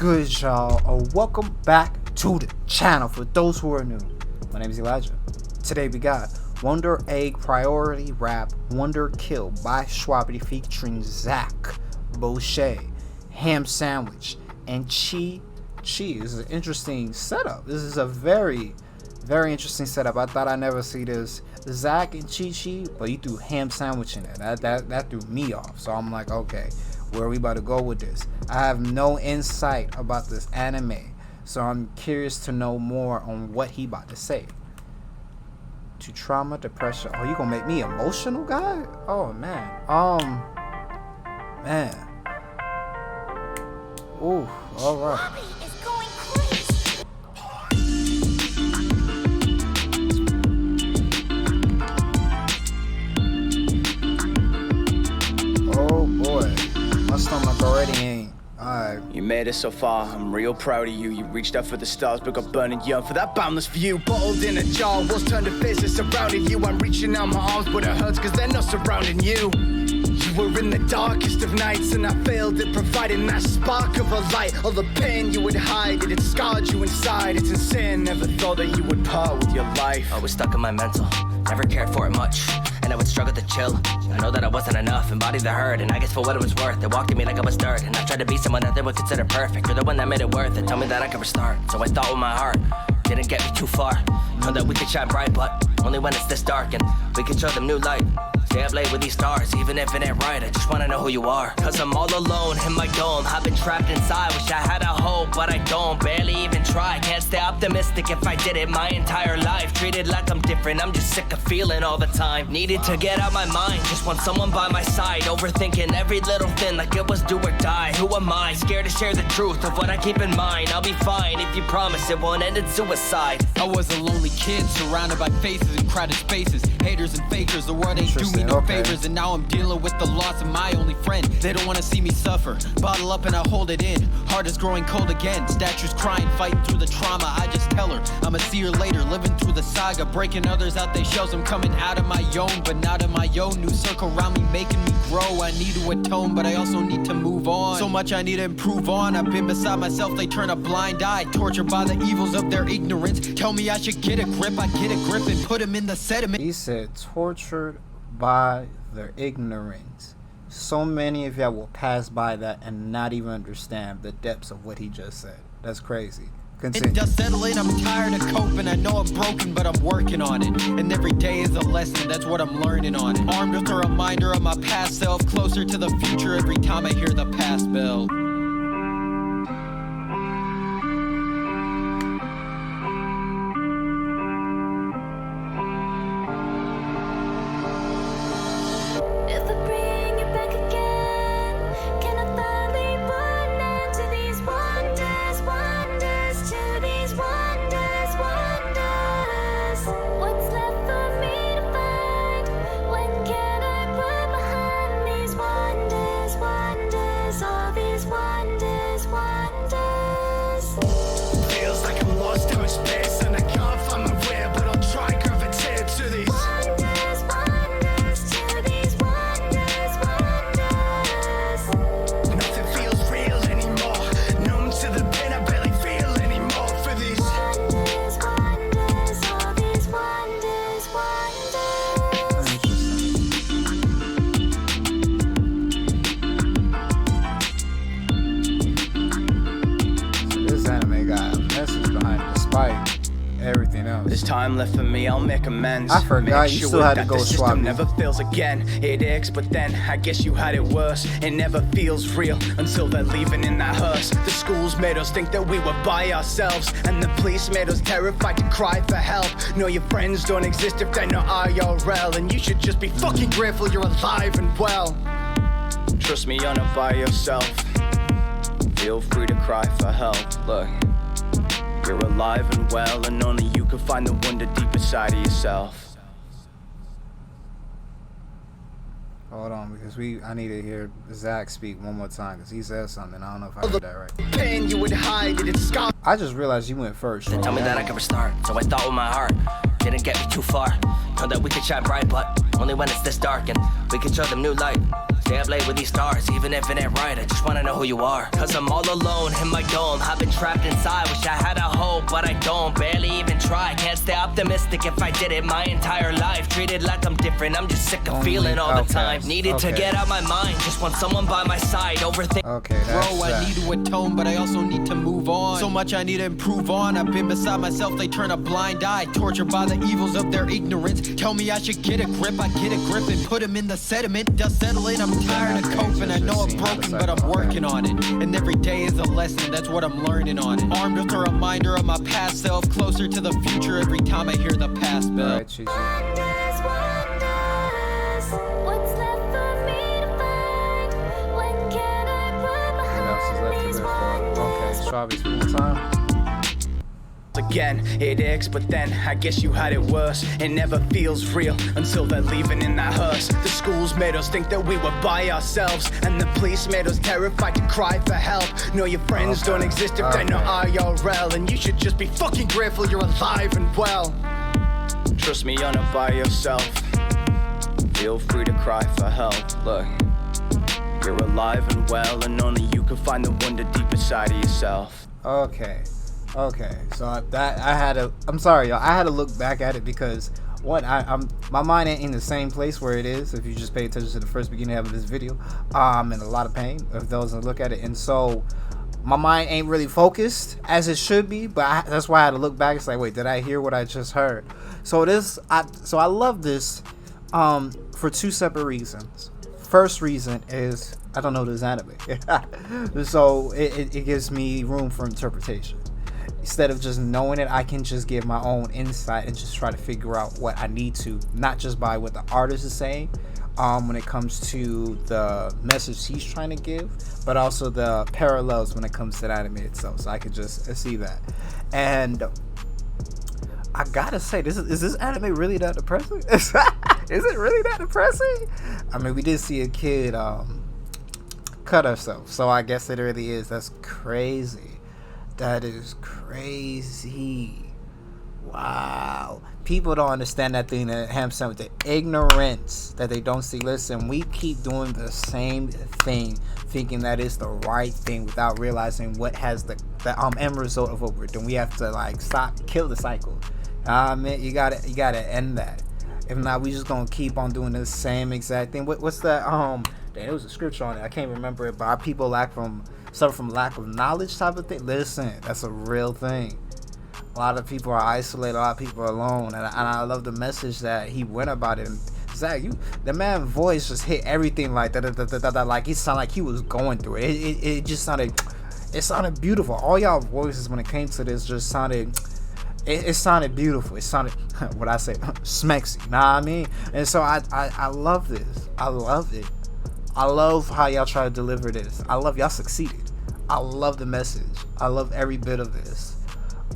good, y'all? Welcome back to the channel. For those who are new, my name is Elijah. Today we got Wonder Egg Priority Rap Wonder Kill by Shwabadi featuring Zach, Boucher, Ham Sandwich, and Chi. This is an interesting setup. This is a very interesting setup. I thought I'd never see this. Zach and Chi, but you threw Ham Sandwich in there. That threw me off. So I'm like, okay, where are we about to go with this? I have no insight about this anime, so I'm curious to know more on what he about to say. To trauma, depression. Oh, you gonna make me emotional, guy? Oh man. Man. Ooh, all right. Oh boy, my stomach already ain't. Alright. You made it so far, I'm real proud of you. You reached up for the stars, but got burning young for that boundless view. Bottled in a jar, walls turned to faces surrounding you. I'm reaching out my arms, but it hurts cause they're not surrounding you. You were in the darkest of nights, and I failed at providing that spark of a light. All the pain you would hide, it had scarred you inside. It's insane, never thought that you would part with your life. I was stuck in my mental, never cared for it much, and I would struggle to chill. I know that I wasn't enough, embodied the hurt, and I guess for what it was worth, they walked at me like I was dirt, and I tried to be someone that they would consider perfect. You're the one that made it worth it, tell me that I could restart. So I thought with my heart, didn't get me too far. Know that we could shine bright, but only when it's this dark, and we could show them new light. Stay up late with these stars, even if it ain't right, I just wanna know who you are. Cause I'm all alone in my dome, I've been trapped inside. Wish I had a hope, but I don't, barely even try. Can't stay optimistic if I did it my entire life. Treated like I'm different, I'm just sick of feeling all the time. Needed to get out my mind, just want someone by my side. Overthinking every little thing like it was do or die. Who am I, scared to share the truth of what I keep in mind? I'll be fine if you promise it won't end in suicide. I was a lonely kid, surrounded by faces in crowded spaces. Haters and fakers, the world ain't do me no favors. And now I'm dealing with the loss of my only friend. They don't want to see me suffer, bottle up and I hold it in. Heart is growing cold again, statues crying, fighting through the trauma. I just tell her, I'ma see her later. Living through the saga, breaking others out they shells. I'm coming out of my own, but not in my own. New circle around me, making me grow. I need to atone, but I also need to move on. So much I need to improve on. I've been beside myself, they turn a blind eye. Tortured by the evils of their ignorance. Tell me I should get a grip, I get a grip and put him in the sediment. He said tortured by their ignorance. So many of y'all will pass by that and not even understand the depths of what he just said. That's crazy. Continue. It does settle in, I'm tired of coping. I know I'm broken, but I'm working on it. And every day is a lesson, that's what I'm learning on it. Armed with a reminder of my past self, closer to the future every time I hear the past bell. Everything else. There's time left for me, I'll make amends. I forgot you still had to go the system swap. Never fails again. It aches, but then I guess you had it worse. It never feels real until they're leaving in that hearse. The schools made us think that we were by ourselves, and the police made us terrified to cry for help. No, your friends don't exist if they're not IRL, and you should just be fucking grateful you're alive and well. Trust me, you're not by yourself. Feel free to cry for help. Look, you're alive and well, and only you can find the wonder deep inside of yourself. Hold on, because I need to hear Zach speak one more time, because he said something. I don't know if I heard that right. Pain you would hide, it scarred. I just realized you went first. They tell me that I could restart, so I thought with my heart, didn't get me too far. Know that we could shine bright, but only when it's this dark, and we could show them new light. Stay up late with these stars, even if it ain't right. I just wanna know who you are. Cause I'm all alone in my dome. I've been trapped inside, wish I had a hope, but I don't. Barely even try. Can't stay optimistic if I did it my entire life. Treated like I'm different, I'm just sick of feeling all the time. Needed to get out my mind, just want someone by my side. Overthink. Okay, that's Bro, I need to atone, but I also need to move on. So much I need to improve on. I've been beside myself, they turn a blind eye. Tortured by the evils of their ignorance. Tell me I should get a grip, I get a grip and put them in the sediment. Just settling, I'm tired of coping. I know I'm broken, but I'm working on it. And every day is a lesson, that's what I'm learning on it. Armed with a reminder of my past self, closer to the future every time I hear the past bell. Alright, GG. What's left for me to find? When can I put What else is left to live behind for? Okay, Strawberries one more time. Again, it aches, but then I guess you had it worse. It never feels real until they're leaving in that hearse. The schools made us think that we were by ourselves, and the police made us terrified to cry for help. No, your friends don't exist if they're not IRL, and you should just be fucking grateful you're alive and well. Trust me, you're not by yourself. Feel free to cry for help. Look, you're alive and well, and only you can find the wonder deep inside of yourself. Okay, so that I'm sorry, y'all. I had to look back at it because my mind ain't in the same place where it is. If you just pay attention to the first beginning of this video, I'm in a lot of pain if those look at it, and so my mind ain't really focused as it should be. But that's why I had to look back. It's like, wait, did I hear what I just heard? So I love this for two separate reasons. First reason is I don't know this anime, so it gives me room for interpretation. Instead of just knowing it, I can just give my own insight and just try to figure out what I need to, not just by what the artist is saying when it comes to the message he's trying to give, but also the parallels when it comes to the anime itself. So I could just see that. And I gotta say, is this anime really that depressing? Is it really that depressing? I mean, we did see a kid cut herself, so I guess it really is. That's crazy. That is crazy. Wow. People don't understand that thing that Ham said with the ignorance that they don't see. Listen, we keep doing the same thing, thinking that it's the right thing without realizing what has the end result of what we're doing. We have to like kill the cycle. Man, you gotta end that. If not, we just gonna keep on doing the same exact thing. What's that? There was a scripture on it. I can't remember it, but our people suffer from lack of knowledge type of thing. Listen, that's a real thing. A lot of people are isolated. A lot of people are alone, and I love the message that he went about it. And Zach, the man's voice just hit everything like that. Like he sounded like he was going through it. It just sounded. It sounded beautiful. All y'all voices when it came to this just sounded. It sounded beautiful. It sounded what I say, smexy. Know what I mean? And so I love this. I love it. I love how y'all try to deliver this. I love y'all succeeded. I love the message. I love every bit of this.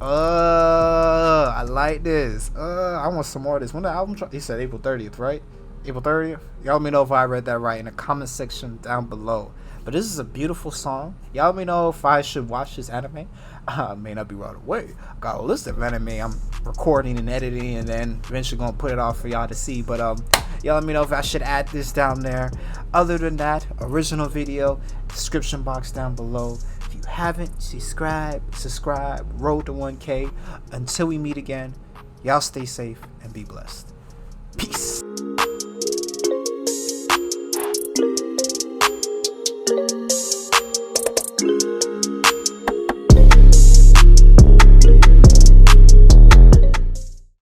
I like this. I want some more of this. When the album he said April 30th, right? April 30th? Y'all let me know if I read that right in the comment section down below. But this is a beautiful song. Y'all let me know if I should watch this anime. I may not be right away. I got a list of anime I'm recording and editing, and then eventually gonna put it off for y'all to see. But y'all let me know if I should add this down there. Other than that, original video, description box down below. If you haven't, subscribe. Road to 1K. Until we meet again, y'all stay safe and be blessed. Peace.